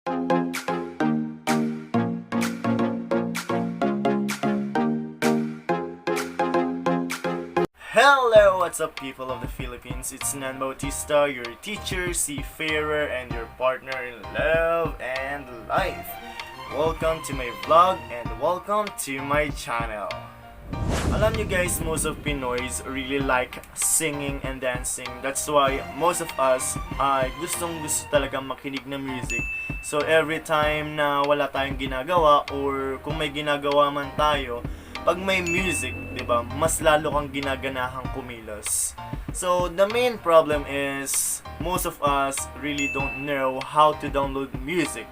Hello, what's up people of the Philippines? It's Nan Bautista, your teacher, seafarer, and your partner in love and life. Welcome to my vlog and welcome to my channel. Alam nyo guys, most of Pinoys really like singing and dancing. That's why most of us ay gustong gusto talagang makinig ng music. So every time na wala tayong ginagawa or kung may ginagawa man tayo, pag may music, 'di ba, mas lalo kang ginaganahang kumilos. So the main problem is most of us really don't know how to download music.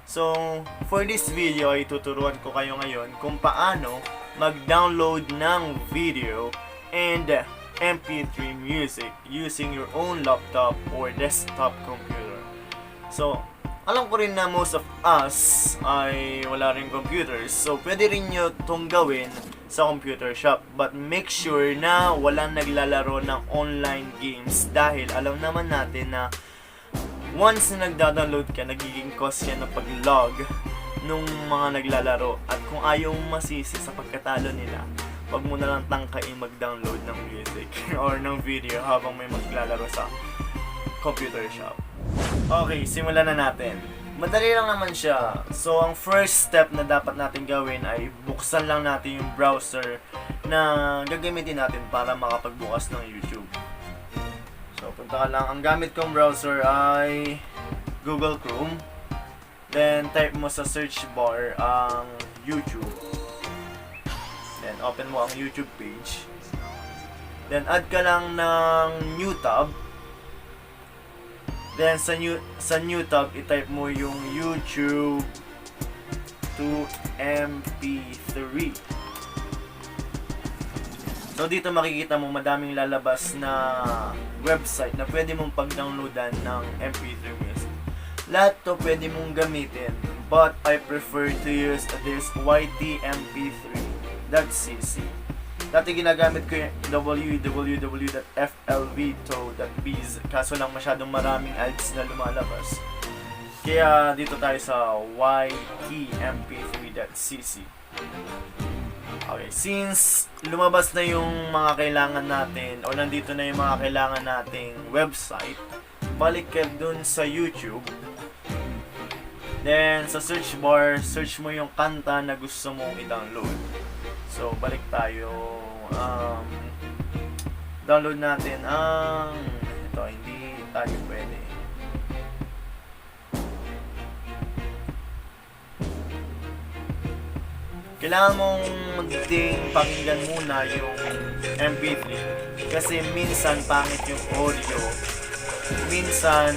So for this video ay tuturuan ko kayo ngayon kung paano mag-download ng video and MP3 music using your own laptop or desktop computer. So alam ko rin na most of us ay wala rin computers. So, pwede rin nyo itong gawin sa computer shop. But make sure na walang naglalaro ng online games. Dahil alam naman natin na once na nagda-download ka, nagiging cost yan ng pag-log nung mga naglalaro. At kung ayaw masisi sa pagkatalo nila, wag mo na lang tangkain mag-download ng music or ng video habang may maglalaro sa computer shop. Okay, simulan na natin. Madali lang naman siya. So, ang first step na dapat natin gawin ay buksan lang natin yung browser na gagamitin natin para makapagbukas ng YouTube. So, punta ka lang. Ang gamit kong browser ay Google Chrome. Then, type mo sa search bar ang YouTube. Then, open mo ang YouTube page. Then, add ka lang ng new tab. Then sa new tab, i-type mo yung YouTube to MP3. So dito makikita mo madaming lalabas na website na pwede mong pag-downloadan ng MP3 music. Lahat to pwede mong gamitin, but I prefer to use this ytmp3.cc. Dati ginagamit ko yung www.flvto.biz, kaso lang masyadong maraming ads na lumalabas. Kaya dito tayo sa ytmp3.cc. Okay, since lumabas na yung mga kailangan natin o nandito na yung mga kailangan nating website, balik ka dun sa YouTube. Then sa search bar, search mo yung kanta na gusto mong i-download. So balik tayo. Download natin ang ito, hindi tayo pwede. Kailangan mong pakinggan muna yung MP3 kasi minsan pangit yung audio, minsan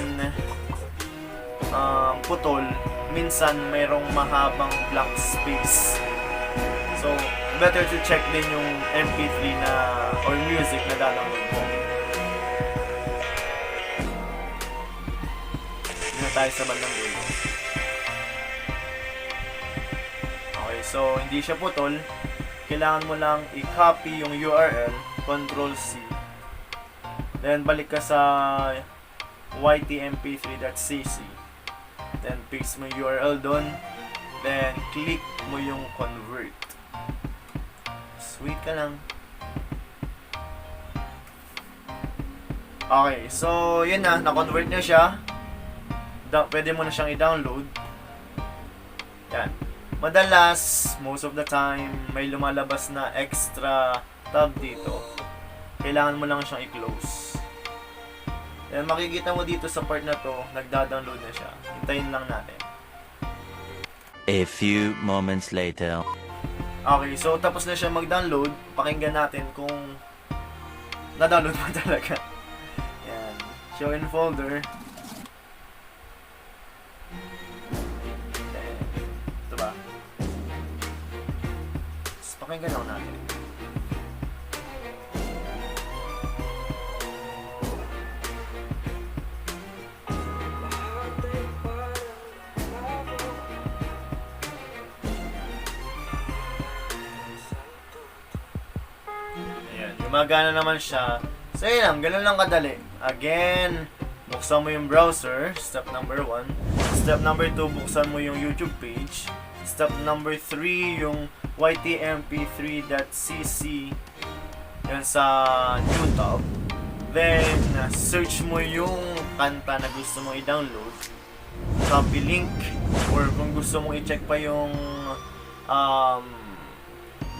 putol, minsan mayroong mahabang blank space. So better to check din yung MP3 na or music na download mo. Hindi na tayo sa bandang dulo. Okay, so hindi siya putol. Kailangan mo lang i-copy yung URL, Ctrl-C. Then balik ka sa ytmp3.cc. Then paste mo yung URL doon. Then click mo yung convert. Wait ka lang. Okay, so yun na, na-convert na siya. Pwede mo na siyang i-download. Yan. Madalas, most of the time, may lumalabas na extra tab dito. Kailangan mo lang siyang i-close. Yan, makikita mo dito sa part na to, nagda-download na siya. Hintayin lang natin. A few moments later. Okay, so tapos na siya mag-download. Pakinggan natin kung na-download mo talaga. Yan. Show in folder. Then, ito ba? Tapos pakinggan lang natin. Gumagana naman siya. So yun lang, ganun lang kadali. Again, buksan mo yung browser, step number 1. Step number 2, buksan mo yung YouTube page. Step number 3, yung ytmp3.cc yan sa YouTube. Then, search mo yung kanta na gusto mong i-download. Copy link. Or kung gusto mong i-check pa yung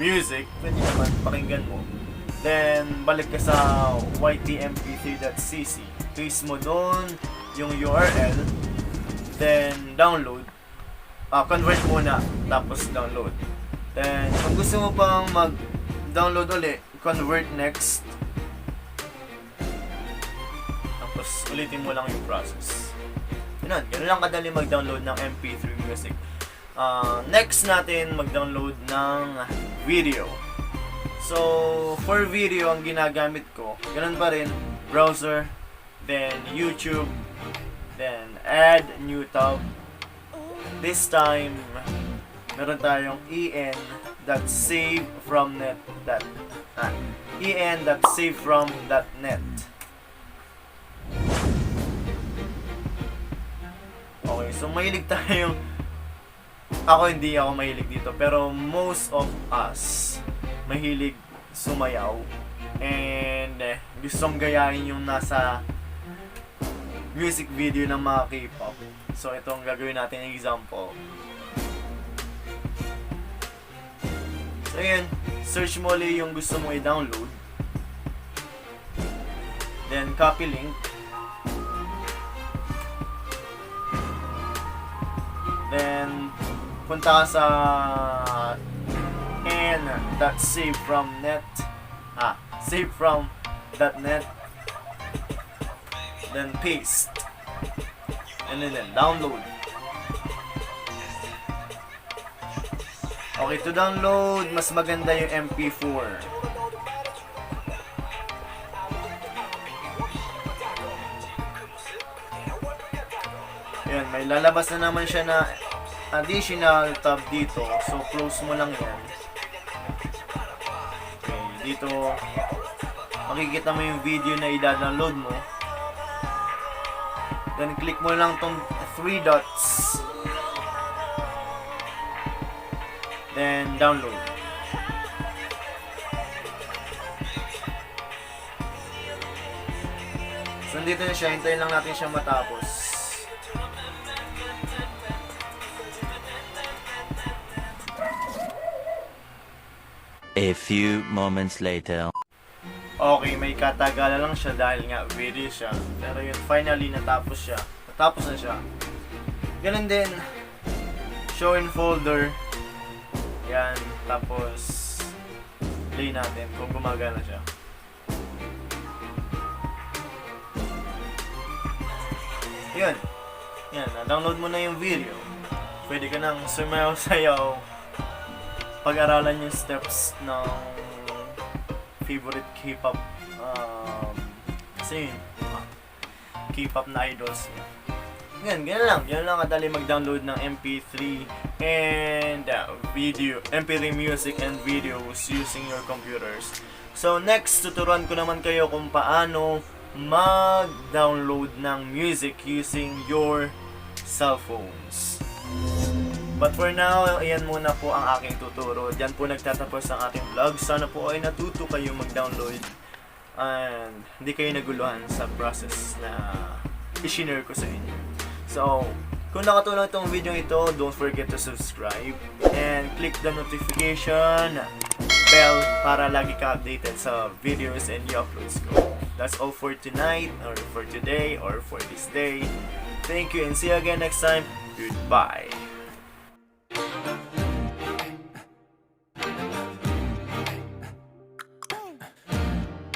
music, pwede naman pakinggan mo. Then, balik ka sa ytmp3.cc. Paste mo doon yung URL. Then, download. Convert muna, tapos download. Then, kung gusto mo pang mag-download ulit, convert next. Tapos, ulitin mo lang yung process. Ganun lang kadali mag-download ng MP3 music. Next natin, mag-download ng video. So, for video, ang ginagamit ko, ganun pa rin, browser, then YouTube, then add new tab. This time, meron tayong en.savefrom.net. Okay, so mahilig tayong hindi ako mahilig dito, pero most of us mahilig sumayaw and gustong gayahin yung nasa music video ng mga K-pop. So ito ang gagawin natin example. So yun, search mo ulit yung gusto mo i-download. Then copy link. Then punta ka sa savefrom.net. Then paste. And then download. Okay, to download, mas maganda yung MP4. Ayan, may lalabas na naman siya na additional tab dito. So, close mo lang yan. Okay, dito, makikita mo yung video na i-download mo. Then, click mo lang tong 3 dots. Then, download. So, dito na siya. Hintayin lang natin siya matapos. A few moments later. Okay, may katagalan lang siya dahil nga video siya. Pero yun, finally natapos siya. Natapos na siya. Ganun din, show in folder. Yan, tapos play natin kung gumagana siya. Yun. Yan, na-download mo na yung video. Pwede ka nang sumayaw-sayaw. Pag-aralan yung steps ng favorite K-pop kasi K-pop na idols niya. Ganyan lang kadali mag-download ng MP3 and video, MP3 music and videos using your computers. So next, tuturuan ko naman kayo kung paano mag-download ng music using your cell phones. But for now, ayan muna po ang aking tuturo. Diyan po nagtatapos ang ating vlog. Sana po ay natuto kayo mag-download and hindi kayo naguluhan sa process na i-share ko sa inyo. So, kung nakatulong itong video ito, don't forget to subscribe and click the notification bell para lagi ka updated sa videos and new uploads ko. That's all for tonight, or for today, or for this day. Thank you and see you again next time. Goodbye.